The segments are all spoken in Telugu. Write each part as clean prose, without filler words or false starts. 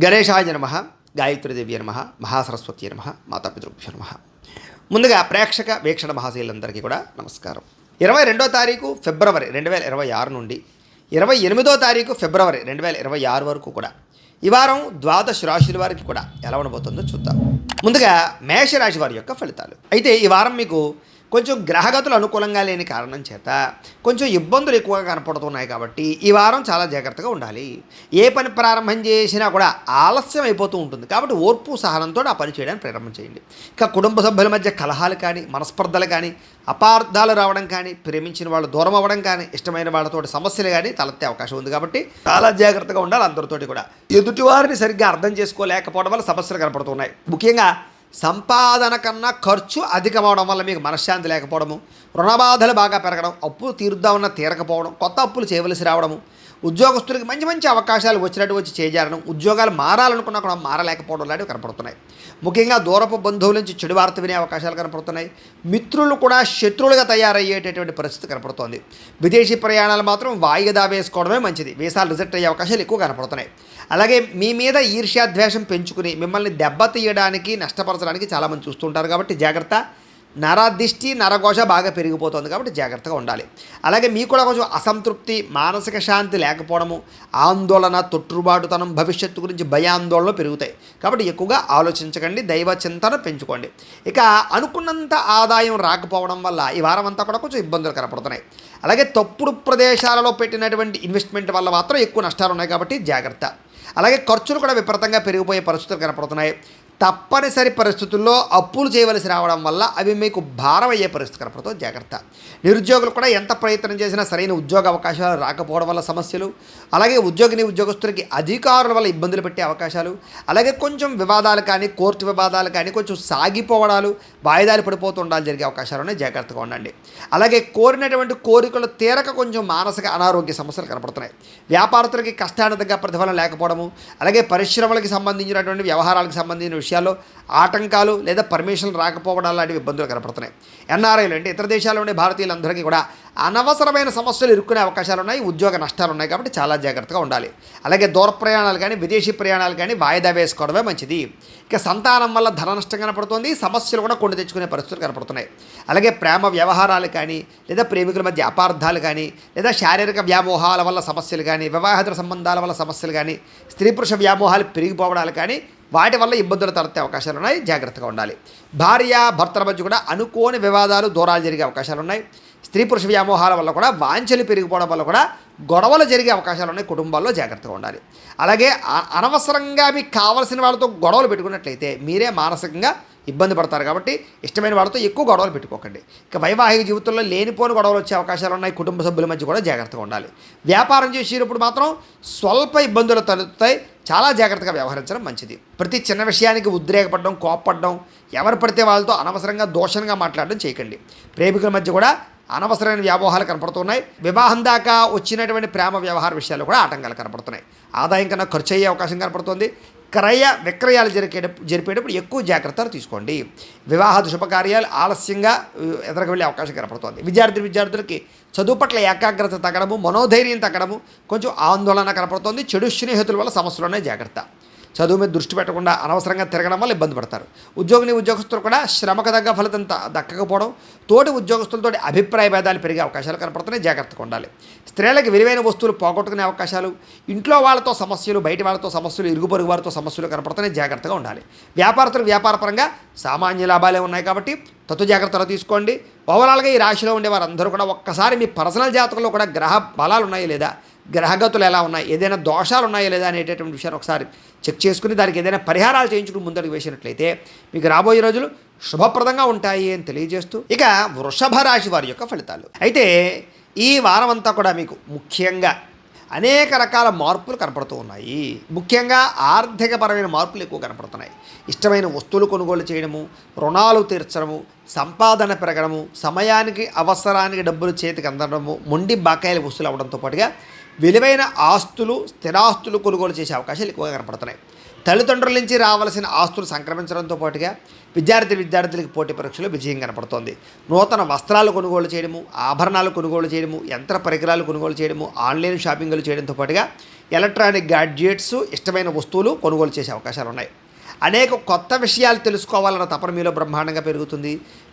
గణేశాయ నమః, గాయత్రీదేవి నమః, మహాసరస్వతి నమః, మాతాపితృభ్యో నమః. ముందుగా ప్రేక్షక వీక్షణ మహాశీలందరికీ కూడా నమస్కారం. 22వ తారీఖు ఫిబ్రవరి 2026 నుండి 28వ తారీఖు ఫిబ్రవరి 2026 వరకు కూడా ఈ వారం ద్వాదశ రాశుల వారికి కూడా ఎలా ఉండబోతుందో చూద్దాం. ముందుగా మేషరాశి వారి యొక్క ఫలితాలు. అయితే ఈ వారం మీకు కొంచెం గ్రహగతులు అనుకూలంగా లేని కారణం చేత కొంచెం ఇబ్బందులు ఎక్కువగా కనపడుతున్నాయి కాబట్టి ఈ వారం చాలా జాగ్రత్తగా ఉండాలి. ఏ పని ప్రారంభం చేసినా కూడా ఆలస్యం అయిపోతూ ఉంటుంది కాబట్టి ఓర్పు సహనంతో ఆ పని చేయడానికి ప్రారంభం చేయండి. ఇక కుటుంబ సభ్యుల మధ్య కలహాలు కానీ, మనస్పర్ధలు కానీ, అపార్థాలు రావడం కానీ, ప్రేమించిన వాళ్ళు దూరం అవ్వడం కానీ, ఇష్టమైన వాళ్ళతో సమస్యలు కానీ తలెత్తే అవకాశం ఉంది కాబట్టి చాలా జాగ్రత్తగా ఉండాలి. అందరితోటి కూడా ఎదుటివారిని సరిగ్గా అర్థం చేసుకోలేకపోవడం వల్ల సమస్యలు కనపడుతున్నాయి. ముఖ్యంగా సంపాదన కన్నా ఖర్చు అధికమవడం వల్ల మీకు మనశ్శాంతి లేకపోవడము, రుణబాధలు బాగా పెరగడం, అప్పులు తీరుద్దామన్నా తీరకపోవడం, కొత్త అప్పులు చేయవలసి రావడము, ఉద్యోగస్తులకి మంచి మంచి అవకాశాలు వచ్చినట్టు వచ్చి చేజారడం, ఉద్యోగాలు మారాలనుకున్నా కూడా మారలేకపోవడం లాంటివి కనపడుతున్నాయి. ముఖ్యంగా దూరపు బంధువుల నుంచి చెడు వార్త వినే అవకాశాలు కనపడుతున్నాయి. మిత్రులు కూడా శత్రువులుగా తయారయ్యేటటువంటి పరిస్థితి కనపడుతోంది. విదేశీ ప్రయాణాలు మాత్రం వాయిదా వేసుకోవడమే మంచిది. వీసాలు రిజెక్ట్ అయ్యే అవకాశాలు ఎక్కువ కనపడుతున్నాయి. అలాగే మీ మీద ఈర్ష్యాద్వేషం పెంచుకుని మిమ్మల్ని దెబ్బతీయడానికి, నష్టపరచడానికి చాలామంది చూస్తుంటారు కాబట్టి జాగ్రత్త. నరదిష్టి, నరఘోష బాగా పెరిగిపోతుంది కాబట్టి జాగ్రత్తగా ఉండాలి. అలాగే మీకు కూడా కొంచెం అసంతృప్తి, మానసిక శాంతి లేకపోవడము, ఆందోళన, తొట్టుబాటుతనం, భవిష్యత్తు గురించి భయాందోళనలు పెరుగుతాయి కాబట్టి ఎక్కువగా ఆలోచించకండి. దైవ చింతన పెంచుకోండి. ఇక అనుకున్నంత ఆదాయం రాకపోవడం వల్ల ఈ వారం అంతా కూడా కొంచెం ఇబ్బందులు కనపడుతున్నాయి. అలాగే తప్పుడు ప్రదేశాలలో పెట్టినటువంటి ఇన్వెస్ట్మెంట్ వల్ల మాత్రం ఎక్కువ నష్టాలు ఉన్నాయి కాబట్టి జాగ్రత్త. అలాగే ఖర్చులు కూడా విపరీతంగా పెరిగిపోయే పరిస్థితులు కనపడుతున్నాయి. తప్పనిసరి పరిస్థితుల్లో అప్పులు చేయవలసి రావడం వల్ల అవి మీకు భారం అయ్యే పరిస్థితి కనపడుతుంది. జాగ్రత్త. నిరుద్యోగులు కూడా ఎంత ప్రయత్నం చేసినా సరైన ఉద్యోగ అవకాశాలు రాకపోవడం వల్ల సమస్యలు, అలాగే ఉద్యోగస్తులకి అధికారుల వల్ల ఇబ్బందులు పెట్టే అవకాశాలు, అలాగే కొంచెం వివాదాలు కానీ, కోర్టు వివాదాలు కానీ కొంచెం సాగిపోవడాలు, వాయిదాలు పడిపోతూ ఉండాలి జరిగే అవకాశాలు జాగ్రత్తగా ఉండండి. అలాగే కోరినటువంటి కోరికలు తీరక కొంచెం మానసిక అనారోగ్య సమస్యలు కనపడుతున్నాయి. వ్యాపారస్తులకి కష్టానికి తగ్గ ప్రతిఫలం లేకపోవడము, అలాగే పరిశ్రమలకు సంబంధించినటువంటి వ్యవహారాలకు సంబంధించిన విషయాల్లో ఆటంకాలు లేదా పర్మిషన్లు రాకపోవడం లాంటి ఇబ్బందులు కనపడుతున్నాయి. ఎన్ఆర్ఐలు అంటే ఇతర దేశాల్లో ఉండే భారతీయులందరికీ కూడా అనవసరమైన సమస్యలు ఇరుక్కునే అవకాశాలు ఉన్నాయి. ఉద్యోగ నష్టాలు ఉన్నాయి కాబట్టి చాలా జాగ్రత్తగా ఉండాలి. అలాగే దూర ప్రయాణాలు కానీ, విదేశీ ప్రయాణాలు కానీ వాయిదా వేసుకోవడమే మంచిది. ఇక సంతానం వల్ల ధన నష్టం కనపడుతుంది. సమస్యలు కూడా కొని తెచ్చుకునే పరిస్థితులు కనపడుతున్నాయి. అలాగే ప్రేమ వ్యవహారాలు కానీ, లేదా ప్రేమికుల మధ్య అపార్థాలు కానీ, లేదా శారీరక వ్యామోహాల వల్ల సమస్యలు కానీ, వివాహేతర సంబంధాల వల్ల సమస్యలు కానీ, స్త్రీ పురుష వ్యామోహాలు పెరిగిపోవడాలు కానీ వాటి వల్ల ఇబ్బందులు తలెత్తే అవకాశాలు ఉన్నాయి. జాగ్రత్తగా ఉండాలి. భార్య భర్తల మధ్య కూడా అనుకోని వివాదాలు, దూరాలు జరిగే అవకాశాలు ఉన్నాయి. స్త్రీ పురుష వ్యామోహాల వల్ల కూడా వాంఛలు పెరిగిపోవడం వల్ల కూడా గొడవలు జరిగే అవకాశాలు ఉన్నాయి. కుటుంబాల్లో జాగ్రత్తగా ఉండాలి. అలాగే అనవసరంగా మీకు కావలసిన వాళ్ళతో గొడవలు పెట్టుకున్నట్లయితే మీరే మానసికంగా ఇబ్బంది పడతారు కాబట్టి ఇష్టమైన వాళ్ళతో ఎక్కువ గొడవలు పెట్టుకోకండి. ఇక వైవాహిక జీవితంలో లేనిపోని గొడవలు వచ్చే అవకాశాలు ఉన్నాయి. కుటుంబ సభ్యుల మధ్య కూడా జాగ్రత్తగా ఉండాలి. వ్యాపారం చేసేటప్పుడు మాత్రం స్వల్ప ఇబ్బందులు తలెత్తుతాయి. చాలా జాగ్రత్తగా వ్యవహరించడం మంచిది. ప్రతి చిన్న విషయానికి ఉద్రేకపడడం, కోప్పడడం, ఎవరు పడితే వాళ్ళతో అనవసరంగా దోషంగా మాట్లాడడం చేయకండి. ప్రేమికుల మధ్య కూడా అనవసరమైన వ్యామోహాలు కనపడుతున్నాయి. వివాహం దాకా వచ్చినటువంటి ప్రేమ వ్యవహార విషయాల్లో కూడా ఆటంకాలు కనపడుతున్నాయి. ఆదాయం కన్నా ఖర్చు అయ్యే అవకాశం కనపడుతుంది. క్రయ విక్రయాలు జరిపేటప్పుడు ఎక్కువ జాగ్రత్తలు తీసుకోండి. వివాహాది శుభకార్యాలు ఆలస్యంగా ఎదురుకు వెళ్ళే అవకాశం కనపడుతుంది. విద్యార్థులకి చదువు పట్ల ఏకాగ్రత తగ్గడము, మనోధైర్యం తగ్గడము, కొంచెం ఆందోళన కనపడుతుంది. చెడు స్నేహితుల వల్ల సమస్యలునే జాగ్రత్త. చదువు మీద దృష్టి పెట్టకుండా అనవసరంగా తిరగడం వల్ల ఇబ్బంది పడతారు. ఉద్యోగులు కూడా శ్రమకు తగ్గ ఫలితం దక్కకపోవడం, తోటి ఉద్యోగస్తులతో అభిప్రాయ భేదాలు పెరిగే అవకాశాలు కనపడుతున్నాయి. జాగ్రత్తగా ఉండాలి. స్త్రీలకు విలువైన వస్తువులు పోగొట్టుకునే అవకాశాలు, ఇంట్లో వాళ్ళతో సమస్యలు, బయట వాళ్ళతో సమస్యలు, ఇరుగు పొరుగు వారితో సమస్యలు కనపడుతున్నాయి. జాగ్రత్తగా ఉండాలి. వ్యాపారస్తులకు వ్యాపారపరంగా సామాన్య లాభాలే ఉన్నాయి కాబట్టి జాగ్రత్తలు తీసుకోండి. ఓవరాల్గా ఈ రాశిలో ఉండే వారందరూ కూడా ఒక్కసారి మీ పర్సనల్ జాతకంలో కూడా గ్రహ బలాలు ఉన్నాయో లేదా, గ్రహగతులు ఎలా ఉన్నాయి, ఏదైనా దోషాలు ఉన్నాయో లేదా అనేటటువంటి విషయాన్ని ఒకసారి చెక్ చేసుకుని దానికి ఏదైనా పరిహారాలు చేయించుకుని ముందడుగు వేసినట్లయితే మీకు రాబోయే రోజులు శుభప్రదంగా ఉంటాయి అని తెలియజేస్తూ ఇక వృషభ రాశి వారి యొక్క ఫలితాలు. అయితే ఈ వారం అంతా కూడా మీకు ముఖ్యంగా అనేక రకాల మార్పులు కనపడుతూ ఉన్నాయి. ముఖ్యంగా ఆర్థికపరమైన మార్పులు ఎక్కువ కనపడుతున్నాయి. ఇష్టమైన వస్తువులు కొనుగోలు చేయడము, రుణాలు తీర్చడము, సంపాదన పెరగడము, సమయానికి అవసరానికి డబ్బులు చేతికి అందడము, మొండి బకాయిల వస్తువులు అవ్వడంతో పాటుగా విలువైన ఆస్తులు, స్థిరాస్తులు కొనుగోలు చేసే అవకాశాలు ఎక్కువగా కనపడుతున్నాయి. తల్లిదండ్రుల నుంచి రావాల్సిన ఆస్తులు సంక్రమించడంతో పాటుగా విద్యార్థులకి పోటీ పరీక్షలో విజయం కనపడుతోంది. నూతన వస్త్రాలు కొనుగోలు చేయడము, ఆభరణాలు కొనుగోలు చేయడము, యంత్ర పరికరాలు కొనుగోలు చేయడము, ఆన్లైన్ షాపింగ్లు చేయడంతో పాటుగా ఎలక్ట్రానిక్ గాడ్జెట్స్, ఇష్టమైన వస్తువులు కొనుగోలు చేసే అవకాశాలు ఉన్నాయి. అనేక కొత్త విషయాలు తెలుసుకోవాలన్న తపన మీలో బ్రహ్మాండంగా పెరుగుతుంది.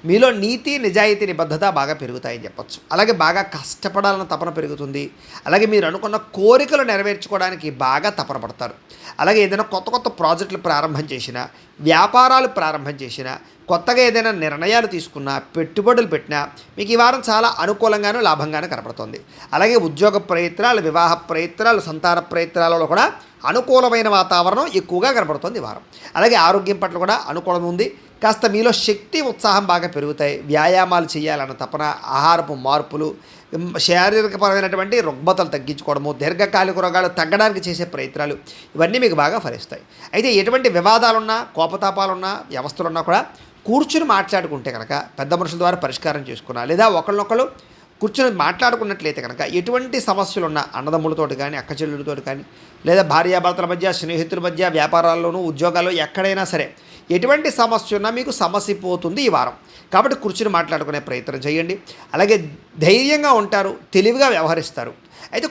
మీలో నీతి, నిజాయితీ, నిబద్ధత బాగా పెరుగుతాయని చెప్పొచ్చు. అలాగే బాగా కష్టపడాలన్న తపన పెరుగుతుంది. అలాగే మీరు అనుకున్న కోరికలు నెరవేర్చుకోవడానికి బాగా తపన పడతారు. అలాగే ఏదైనా కొత్త ప్రాజెక్టులు ప్రారంభం చేసినా, వ్యాపారాలు ప్రారంభం చేసినా, కొత్తగా ఏదైనా నిర్ణయాలు తీసుకున్నా, పెట్టుబడులు పెట్టినా మీకు ఈ వారం చాలా అనుకూలంగానూ లాభంగానూ కనపడుతుంది. అలాగే ఉద్యోగ ప్రయత్నాలు, వివాహ ప్రయత్నాలు, సంతాన ప్రయత్నాలలో కూడా అనుకూలమైన వాతావరణం ఎక్కువగా కనపడుతుంది ఈ వారం. అలాగే ఆరోగ్యం పట్ల కూడా అనుకూలం ఉంది. కాస్త మీలో శక్తి, ఉత్సాహం బాగా పెరుగుతాయి. వ్యాయామాలు చేయాలన్న తపన, ఆహారపు మార్పులు, శారీరకపరమైనటువంటి రుగ్మతలు తగ్గించుకోవడము, దీర్ఘకాలిక రోగాలు తగ్గడానికి చేసే ప్రయత్నాలు ఇవన్నీ మీకు బాగా ఫలిస్తాయి. అయితే ఎటువంటి వివాదాలున్నా, కోపతాపాలున్నా, వ్యవస్థలున్నా కూడా కూర్చుని మాట్లాడుకుంటే కనుక పెద్ద మనుషుల ద్వారా పరిష్కారం చేసుకున్నా, లేదా ఒకళ్ళనొకళ్ళు కూర్చొని మాట్లాడుకున్నట్లయితే కనుక ఎటువంటి సమస్యలు ఉన్నా అన్నదమ్ములతోటి కానీ, అక్క చెల్లెలతోటి కానీ, లేదా భార్యాభర్తల మధ్య, స్నేహితుల మధ్య, వ్యాపారాల్లోనూ, ఉద్యోగాల్లో ఎక్కడైనా సరే ఎటువంటి సమస్య ఉన్నా మీకు సమస్య పోతుంది ఈ వారం. కాబట్టి కూర్చుని మాట్లాడుకునే ప్రయత్నం చేయండి. అలాగే ధైర్యంగా ఉంటారు, తెలివిగా వ్యవహరిస్తారు. అయితే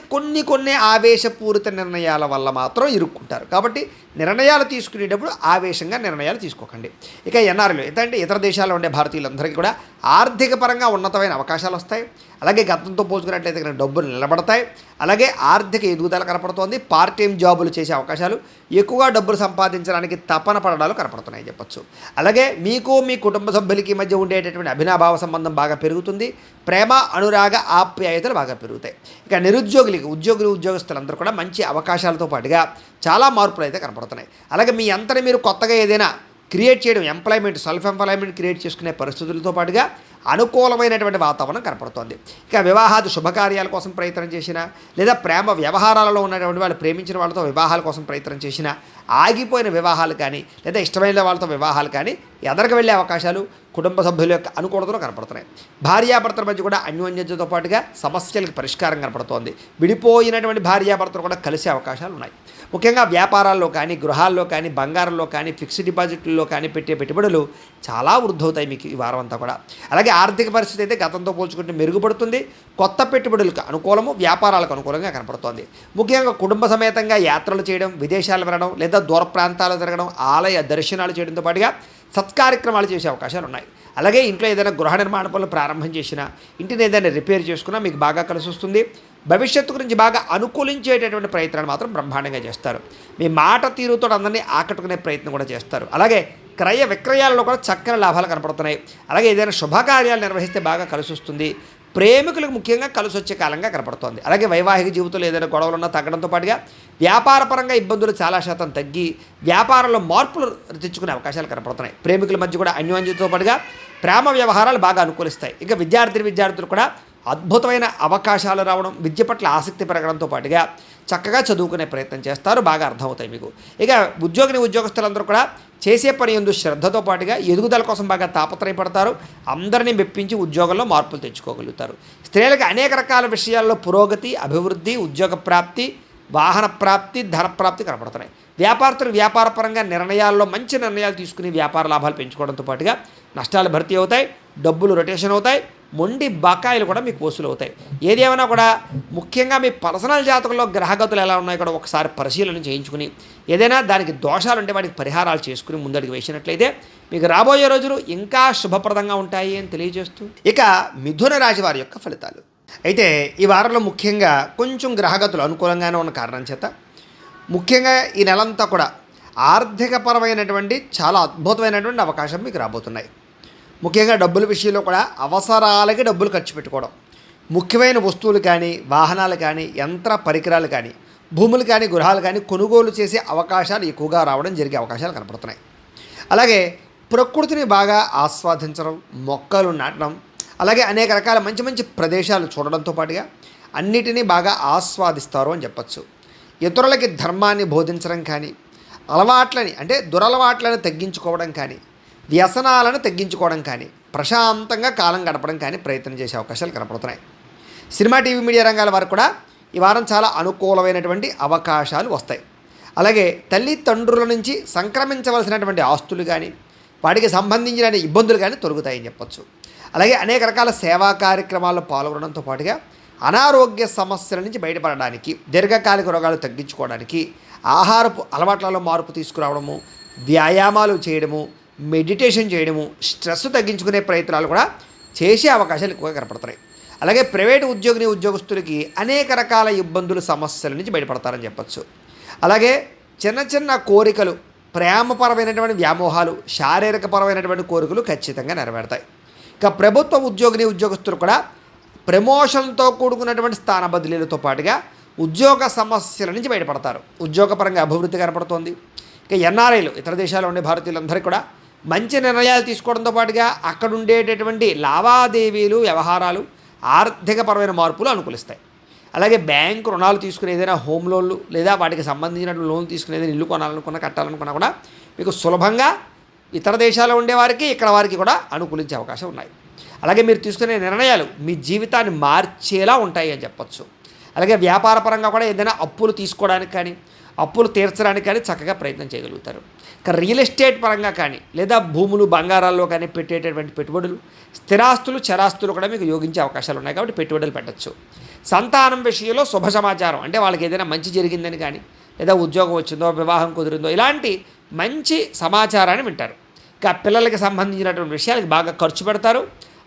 కొన్ని ఆవేశపూరిత నిర్ణయాల వల్ల మాత్రం ఇరుక్కుంటారు. కాబట్టి నిర్ణయాలు తీసుకునేటప్పుడు ఆవేశంగా నిర్ణయాలు తీసుకోకండి. ఇక ఎన్ఆర్ఐలు ఏంటంటే ఇతర దేశాల్లో ఉండే భారతీయులందరికీ కూడా ఆర్థిక పరంగా ఉన్నతమైన అవకాశాలు వస్తాయి. అలాగే గతంతో పోల్చుకున్నట్లయితే డబ్బులు నిలబడతాయి. అలాగే ఆర్థిక ఎదుగుదల కనపడుతోంది. పార్ట్ టైం జాబులు చేసే అవకాశాలు, ఎక్కువగా డబ్బులు సంపాదించడానికి తపన పడడాలు కనపడుతున్నాయి చెప్పచ్చు. అలాగే మీకు, మీ కుటుంబ సభ్యులకి మధ్య ఉండేటటువంటి అభినాభావ సంబంధం బాగా పెరుగుతుంది. ప్రేమ, అనురాగ, ఆప్యాయతలు బాగా పెరుగుతాయి. ఇక ఉద్యోగస్తులందరూ కూడా మంచి అవకాశాలతో పాటుగా చాలా మార్పులు అయితే కనపడుతున్నాయి. అలాగే మీ అంతని మీరు కొత్తగా ఏదైనా క్రియేట్ చేయడం, సెల్ఫ్ ఎంప్లాయ్మెంట్ క్రియేట్ చేసుకునే పరిస్థితులతో పాటుగా అనుకూలమైనటువంటి వాతావరణం కనపడుతోంది. ఇక వివాహాది శుభకార్యాల కోసం ప్రయత్నం చేసినా, లేదా ప్రేమ వ్యవహారాలలో ఉన్నటువంటి వాళ్ళు ప్రేమించిన వాళ్ళతో వివాహాల కోసం ప్రయత్నం చేసినా, ఆగిపోయిన వివాహాలు కానీ, లేదా ఇష్టమైన వాళ్ళతో వివాహాలు కానీ ఎదరికి వెళ్ళే అవకాశాలు కుటుంబ సభ్యుల యొక్క అనుకూలతలు కనపడుతున్నాయి. భార్యాభర్తల మధ్య కూడా అన్యోన్యతతో పాటుగా సమస్యలకు పరిష్కారం కనపడుతోంది. విడిపోయినటువంటి భార్యాభర్తలు కూడా కలిసే అవకాశాలు ఉన్నాయి. ముఖ్యంగా వ్యాపారాల్లో కానీ, గృహాల్లో కానీ, బంగారంలో కానీ, ఫిక్స్డ్ డిపాజిట్లలో కానీ పెట్టే పెట్టుబడులు చాలా వృద్ధవుతాయి మీకు ఈ వారం అంతా కూడా. అలాగే ఆర్థిక పరిస్థితి అయితే గతంతో పోల్చుకుంటే మెరుగుపడుతుంది. కొత్త పెట్టుబడులకు అనుకూలము, వ్యాపారాలకు అనుకూలంగా కనపడుతోంది. ముఖ్యంగా కుటుంబ సమేతంగా యాత్రలు చేయడం, విదేశాలు వెళ్ళడం, లేదా దూర ప్రాంతాలు తిరగడం, ఆలయ దర్శనాలు చేయడంతో పాటుగా సత్కార్యక్రమాలు చేసే అవకాశాలు ఉన్నాయి. అలాగే ఇంట్లో ఏదైనా గృహ నిర్మాణ పనులు ప్రారంభం చేసినా, ఇంటిని ఏదైనా రిపేర్ చేసుకున్నా మీకు బాగా కలిసి వస్తుంది. భవిష్యత్తు గురించి బాగా అనుకూలించేటటువంటి ప్రయత్నాలు మాత్రం బ్రహ్మాండంగా చేస్తారు. మీ మాట తీరుతో అందరినీ ఆకట్టుకునే ప్రయత్నం కూడా చేస్తారు. అలాగే క్రయ విక్రయాలలో కూడా చక్కని లాభాలు కనపడుతున్నాయి. అలాగే ఏదైనా శుభకార్యాలు నిర్వహిస్తే బాగా కలిసి వస్తుంది. ప్రేమికులకు ముఖ్యంగా కలిసి వచ్చే కాలంగా కనపడుతోంది. అలాగే వైవాహిక జీవితంలో ఏదైనా గొడవలున్నా తగ్గడంతో పాటుగా వ్యాపారపరంగా ఇబ్బందులు చాలా శాతం తగ్గి వ్యాపారంలో మార్పులు తెచ్చుకునే అవకాశాలు కనపడుతున్నాయి. ప్రేమికుల మధ్య కూడా అన్యోన్యతతో పాటుగా ప్రేమ వ్యవహారాలు బాగా అనుకూలిస్తాయి. ఇక విద్యార్థులు కూడా అద్భుతమైన అవకాశాలు రావడం, విద్య పట్ల ఆసక్తి పెరగడంతో పాటుగా చక్కగా చదువుకునే ప్రయత్నం చేస్తారు. బాగా అర్థమవుతాయి మీకు. ఇక ఉద్యోగస్తులందరూ కూడా చేసే పని యందు శ్రద్ధతో పాటుగా ఎదుగుదల కోసం బాగా తాపత్రయపడతారు. అందరినీ మెప్పించి ఉద్యోగంలో మార్పులు తెచ్చుకోగలుగుతారు. స్త్రీలకు అనేక రకాల విషయాల్లో పురోగతి, అభివృద్ధి, ఉద్యోగ ప్రాప్తి, వాహన ప్రాప్తి, ధన ప్రాప్తి కనపడుతున్నాయి. వ్యాపారపరంగా నిర్ణయాల్లో మంచి నిర్ణయాలు తీసుకుని వ్యాపార లాభాలు పెంచుకోవడంతో పాటుగా నష్టాలు భర్తీ అవుతాయి, డబ్బులు రొటేషన్ అవుతాయి, మొండి బకాయిలు కూడా మీకు వసూలు అవుతాయి. ఏది ఏమైనా కూడా ముఖ్యంగా మీ పర్సనల్ జాతకంలో గ్రహగతులు ఎలా ఉన్నాయో కూడా ఒకసారి పరిశీలన చేయించుకుని ఏదైనా దానికి దోషాలు ఉంటే వాటికి పరిహారాలు చేసుకుని ముందడుగు వేసినట్లయితే మీకు రాబోయే రోజులు ఇంకా శుభప్రదంగా ఉంటాయి అని తెలియజేస్తూ ఇక మిథున రాశి వారి యొక్క ఫలితాలు. అయితే ఈ వారంలో ముఖ్యంగా కొంచెం గ్రహగతులు అనుకూలంగానే ఉన్న కారణం చేత ముఖ్యంగా ఈ నెలంతా కూడా ఆర్థికపరమైనటువంటి చాలా అద్భుతమైనటువంటి అవకాశం మీకు రాబోతున్నాయి. ముఖ్యంగా డబ్బుల విషయంలో కూడా అవసరాలకి డబ్బులు ఖర్చు పెట్టుకోవడం, ముఖ్యమైన వస్తువులు కానీ, వాహనాలు కానీ, యంత్ర పరికరాలు కానీ, భూములు కానీ, గృహాలు కానీ కొనుగోలు చేసే అవకాశాలు ఎక్కువగా రావడం జరిగే అవకాశాలు కనపడుతున్నాయి. అలాగే ప్రకృతిని బాగా ఆస్వాదించడం, మొక్కలు నాటడం, అలాగే అనేక రకాల మంచి మంచి ప్రదేశాలు చూడడంతో పాటుగా అన్నిటినీ బాగా ఆస్వాదిస్తారు అని చెప్పచ్చు. ఇతరులకి ధర్మాన్ని బోధించడం కానీ, దురలవాట్లను తగ్గించుకోవడం కానీ, వ్యసనాలను తగ్గించుకోవడం కానీ, ప్రశాంతంగా కాలం గడపడం కానీ ప్రయత్నం చేసే అవకాశాలు కనపడుతున్నాయి. సినిమా, టీవీ, మీడియా రంగాల వారు కూడా ఈ వారం చాలా అనుకూలమైనటువంటి అవకాశాలు వస్తాయి. అలాగే తల్లిదండ్రుల నుంచి సంక్రమించవలసినటువంటి ఆస్తులు కానీ వాటికి సంబంధించిన ఇబ్బందులు కానీ తొలగుతాయని చెప్పొచ్చు. అలాగే అనేక రకాల సేవా కార్యక్రమాల్లో పాల్గొనడంతో పాటుగా అనారోగ్య సమస్యల నుంచి బయటపడడానికి, దీర్ఘకాలిక రోగాలు తగ్గించుకోవడానికి ఆహారపు అలవాట్లలో మార్పు తీసుకురావడము, వ్యాయామాలు చేయడము, మెడిటేషన్ చేయడము, స్ట్రెస్ తగ్గించుకునే ప్రయత్నాలు కూడా చేసే అవకాశాలు ఎక్కువగా కనపడతాయి. అలాగే ప్రైవేటు ఉద్యోగస్తులకి అనేక రకాల ఇబ్బందులు, సమస్యల నుంచి బయటపడతారని చెప్పచ్చు. అలాగే చిన్న చిన్న కోరికలు, ప్రేమపరమైనటువంటి వ్యామోహాలు, శారీరకపరమైనటువంటి కోరికలు ఖచ్చితంగా నెరవేరుతాయి. ఇక ప్రభుత్వ ఉద్యోగస్తులు కూడా ప్రమోషన్తో కూడుకున్నటువంటి స్థాన బదిలీలతో పాటుగా ఉద్యోగ సమస్యల నుంచి బయటపడతారు. ఉద్యోగపరంగా అభివృద్ధి కనపడుతోంది. ఇక ఎన్ఆర్ఐలు, ఇతర దేశాల్లో ఉండే భారతీయులందరికీ కూడా మంచి నిర్ణయాలు తీసుకోవడంతో పాటుగా అక్కడ ఉండేటటువంటి లావాదేవీలు, వ్యవహారాలు, ఆర్థికపరమైన మార్పులు అనుకూలిస్తాయి. అలాగే బ్యాంకు రుణాలు తీసుకునే ఏదైనా హోమ్ లోన్లు లేదా వాటికి సంబంధించిన లోన్ తీసుకునే ఏదైనా ఇల్లు కొనాలనుకున్నా, కట్టాలనుకున్నా కూడా మీకు సులభంగా ఇతర దేశాల్లో ఉండేవారికి ఇక్కడ వారికి కూడా అనుకూలించే అవకాశం ఉన్నాయి. అలాగే మీరు తీసుకునే నిర్ణయాలు మీ జీవితాన్ని మార్చేలా ఉంటాయి అని చెప్పచ్చు. అలాగే వ్యాపారపరంగా కూడా ఏదైనా అప్పులు తీసుకోవడానికి కానీ, అప్పులు తీర్చడానికి కానీ చక్కగా ప్రయత్నం చేయగలుగుతారు. ఇక రియల్ ఎస్టేట్ పరంగా కానీ లేదా భూములు, బంగారాల్లో కానీ పెట్టేటటువంటి పెట్టుబడులు, స్థిరాస్తులు, చరాస్తులు కూడా మీకు యోగించే అవకాశాలు ఉన్నాయి కాబట్టి పెట్టుబడులు పెట్టచ్చు. సంతానం విషయంలో శుభ సమాచారం, అంటే వాళ్ళకి ఏదైనా మంచి జరిగిందని కానీ లేదా ఉద్యోగం వచ్చిందో, వివాహం కుదిరిందో, ఇలాంటి మంచి సమాచారాన్ని వింటారు. ఇక పిల్లలకి సంబంధించినటువంటి విషయాలకి బాగా ఖర్చు పెడతారు.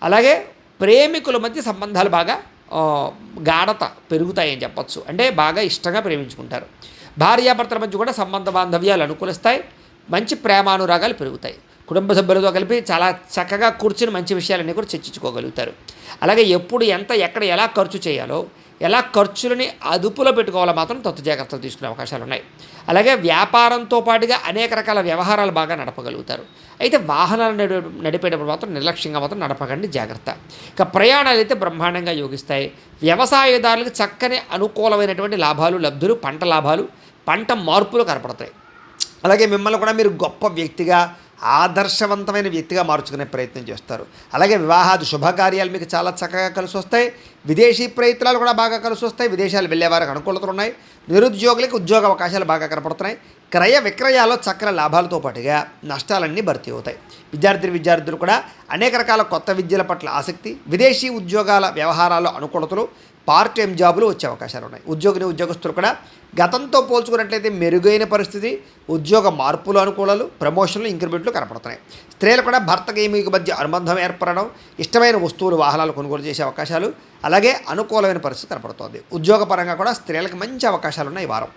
అలాగే ప్రేమికుల మధ్య సంబంధాలు బాగా గాఢత పెరుగుతాయని చెప్పచ్చు. అంటే బాగా ఇష్టంగా ప్రేమించుకుంటారు. భార్యాభర్తల మధ్య కూడా సంబంధ బాంధవ్యాలు అనుకూలిస్తాయి. మంచి ప్రేమానురాగాలు పెరుగుతాయి. కుటుంబ సభ్యులతో కలిపి చాలా చక్కగా కూర్చుని మంచి విషయాలన్నీ కూడా చర్చించుకోగలుగుతారు. అలాగే ఎప్పుడు ఎంత, ఎక్కడ ఎలా ఖర్చు చేయాలో, ఎలా ఖర్చులని అదుపులో పెట్టుకోవాలో మాత్రం తత్తు జాగ్రత్తలు తీసుకునే అవకాశాలు ఉన్నాయి. అలాగే వ్యాపారంతో పాటుగా అనేక రకాల వ్యవహారాలు బాగా నడపగలుగుతారు. అయితే వాహనాలు నడిపేటప్పుడు మాత్రం నిర్లక్ష్యంగా మాత్రం నడపకండి, జాగ్రత్త. ఇక ప్రయాణాలు అయితే బ్రహ్మాండంగా యోగిస్తాయి. వ్యవసాయదారులకు చక్కని అనుకూలమైనటువంటి లాభాలు, లబ్ధులు, పంట లాభాలు, పంట మార్పులు కనపడతాయి. అలాగే మిమ్మల్ని కూడా మీరు గొప్ప వ్యక్తిగా, ఆదర్శవంతమైన వ్యక్తిగా మార్చుకునే ప్రయత్నం చేస్తారు. అలాగే వివాహాది శుభకార్యాలు మీకు చాలా చక్కగా కలిసి వస్తాయి. విదేశీ ప్రయత్నాలు కూడా బాగా కలిసి వస్తాయి. విదేశాలు వెళ్ళేవారికి అనుకూలతలు ఉన్నాయి. నిరుద్యోగులకు ఉద్యోగ అవకాశాలు బాగా కనపడుతున్నాయి. క్రయ విక్రయాల్లో చక్కని లాభాలతో పాటుగా నష్టాలన్నీ భర్తీ అవుతాయి. విద్యార్థులు కూడా అనేక రకాల కొత్త విద్యల పట్ల ఆసక్తి, విదేశీ ఉద్యోగాల వ్యవహారాల్లో అనుకూలతలు, పార్ట్ టైం జాబులు వచ్చే అవకాశాలు ఉన్నాయి. ఉద్యోగస్తులు కూడా గతంతో పోల్చుకున్నట్లయితే మెరుగైన పరిస్థితి, ఉద్యోగ మార్పులు, అనుకూలాలు, ప్రమోషన్లు, ఇంక్రిమెంట్లు కనపడుతున్నాయి. స్త్రీలు కూడా భర్తకి మీకు మధ్య అనుబంధం ఏర్పడడం, ఇష్టమైన వస్తువులు, వాహనాలు కొనుగోలు చేసే అవకాశాలు, అలాగే అనుకూలమైన పరిస్థితి కనపడుతోంది. ఉద్యోగపరంగా కూడా స్త్రీలకు మంచి అవకాశాలు ఉన్నాయి ఈ వారం.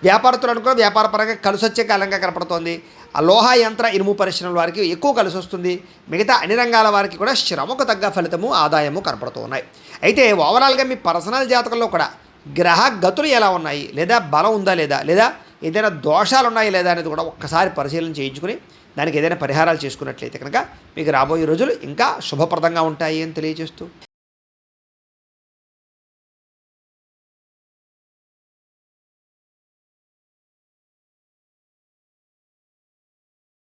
వ్యాపారస్తులు కూడా వ్యాపారపరంగా కలిసి వచ్చే కాలంగా కనపడుతోంది. ఆ లోహ, యంత్ర, ఇనుము పరిశ్రమల వారికి ఎక్కువ కలిసి వస్తుంది. మిగతా అన్ని రంగాల వారికి కూడా శ్రమకు తగ్గ ఫలితము, ఆదాయము కనపడుతూ ఉన్నాయి. అయితే ఓవరాల్గా మీ పర్సనల్ జాతకంలో కూడా గ్రహ గతులు ఎలా ఉన్నాయి, లేదా బలం ఉందా లేదా, లేదా ఏదైనా దోషాలు ఉన్నాయి లేదా అనేది కూడా ఒక్కసారి పరిశీలన చేయించుకుని దానికి ఏదైనా పరిహారాలు చేసుకున్నట్లయితే కనుక మీకు రాబోయే రోజులు ఇంకా శుభప్రదంగా ఉంటాయి అని తెలియజేస్తూ